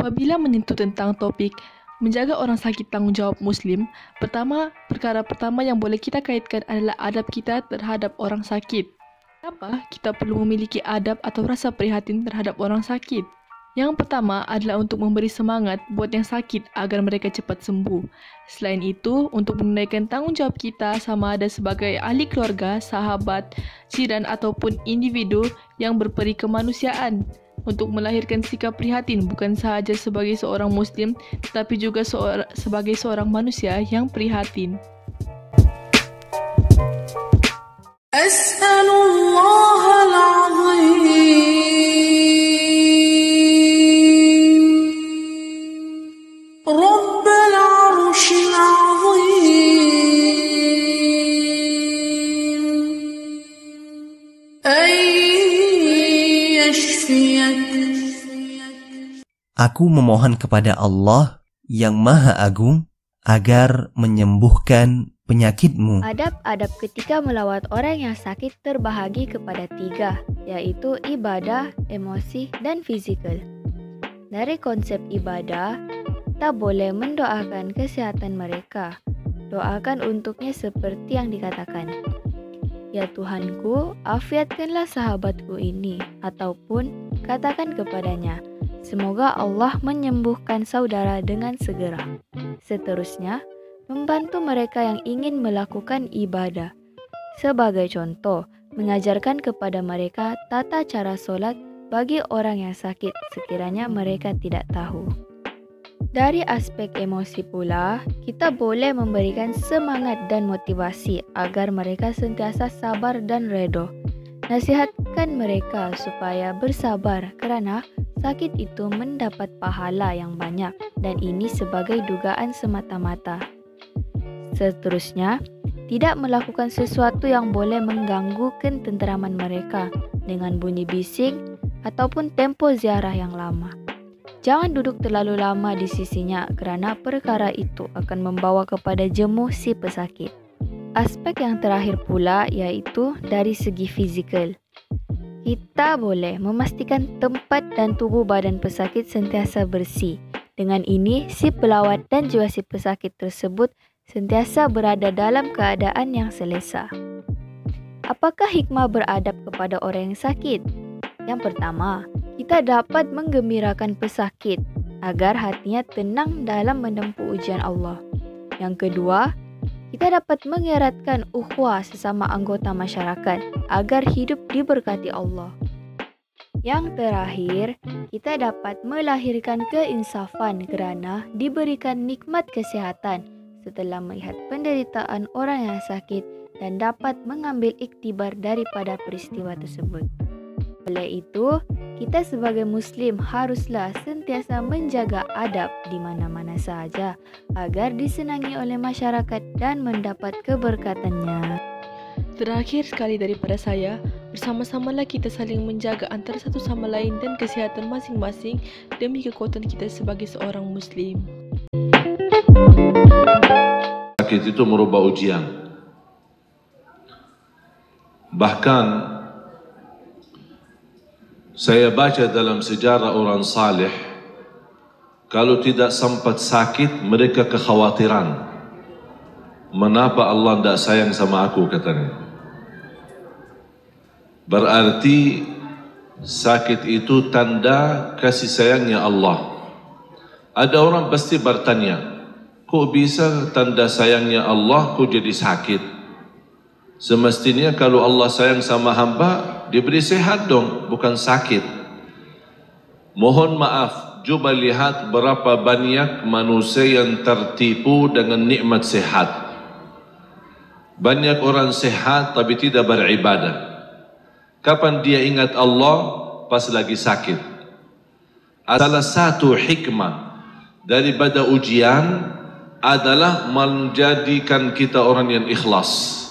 Apabila menyentuh tentang topik menjaga orang sakit tanggungjawab Muslim, perkara pertama yang boleh kita kaitkan adalah adab kita terhadap orang sakit. Kenapa kita perlu memiliki adab atau rasa prihatin terhadap orang sakit? Yang pertama adalah untuk memberi semangat buat yang sakit agar mereka cepat sembuh. Selain itu, untuk menunaikan tanggungjawab kita sama ada sebagai ahli keluarga, sahabat, jiran ataupun individu yang berperi kemanusiaan. Untuk melahirkan sikap prihatin bukan sahaja sebagai seorang Muslim, tetapi juga sebagai seorang manusia yang prihatin. As'alullah al-azim Rabbal arshil azim ay yashfiyak. Aku memohon kepada Allah yang Maha Agung agar menyembuhkan penyakitmu. Adab-adab ketika melawat orang yang sakit terbahagi kepada 3, yaitu ibadah, emosi, dan fizikal. Dari konsep ibadah, kita boleh mendoakan kesehatan mereka. Doakan untuknya seperti yang dikatakan, "Ya Tuhanku, afiatkanlah sahabatku ini," ataupun katakan kepadanya, "Semoga Allah menyembuhkan saudara dengan segera." Seterusnya, membantu mereka yang ingin melakukan ibadah. Sebagai contoh, mengajarkan kepada mereka tata cara solat bagi orang yang sakit sekiranya mereka tidak tahu. Dari aspek emosi pula, kita boleh memberikan semangat dan motivasi agar mereka sentiasa sabar dan redha. Nasihatkan mereka supaya bersabar kerana sakit itu mendapat pahala yang banyak dan ini sebagai dugaan semata-mata. Seterusnya, tidak melakukan sesuatu yang boleh mengganggu ketenteraman mereka dengan bunyi bising ataupun tempo ziarah yang lama. Jangan duduk terlalu lama di sisinya kerana perkara itu akan membawa kepada jemu si pesakit. Aspek yang terakhir pula iaitu dari segi fizikal. Kita boleh memastikan tempat dan tubuh badan pesakit sentiasa bersih. Dengan ini, si pelawat dan juga si pesakit tersebut sentiasa berada dalam keadaan yang selesa. Apakah hikmah beradab kepada orang yang sakit? Yang pertama, kita dapat menggembirakan pesakit agar hatinya tenang dalam menempuh ujian Allah. Yang kedua, kita dapat mengeratkan ukhuwah sesama anggota masyarakat agar hidup diberkati Allah. Yang terakhir, kita dapat melahirkan keinsafan kerana diberikan nikmat kesihatan setelah melihat penderitaan orang yang sakit dan dapat mengambil iktibar daripada peristiwa tersebut. Oleh itu, kita sebagai Muslim haruslah sentiasa menjaga adab di mana-mana sahaja agar disenangi oleh masyarakat dan mendapat keberkatannya. Terakhir sekali daripada saya, bersama-samalah kita saling menjaga antara satu sama lain dan kesihatan masing-masing demi kekuatan kita sebagai seorang Muslim. Sakit itu merubah ujian. Bahkan saya baca dalam sejarah orang saleh, kalau tidak sempat sakit, mereka kekhawatiran. Mengapa Allah tidak sayang sama aku, katanya. Berarti sakit itu tanda kasih sayangnya Allah. Ada orang pasti bertanya, kok bisa tanda sayangnya Allah, kok jadi sakit? Semestinya kalau Allah sayang sama hamba, diberi sehat dong, bukan sakit. Mohon maaf, cuba lihat berapa banyak manusia yang tertipu dengan nikmat sehat. Banyak orang sehat tapi tidak beribadah. Kapan dia ingat Allah? Pas lagi sakit. Salah satu hikmah daripada ujian adalah menjadikan kita orang yang ikhlas.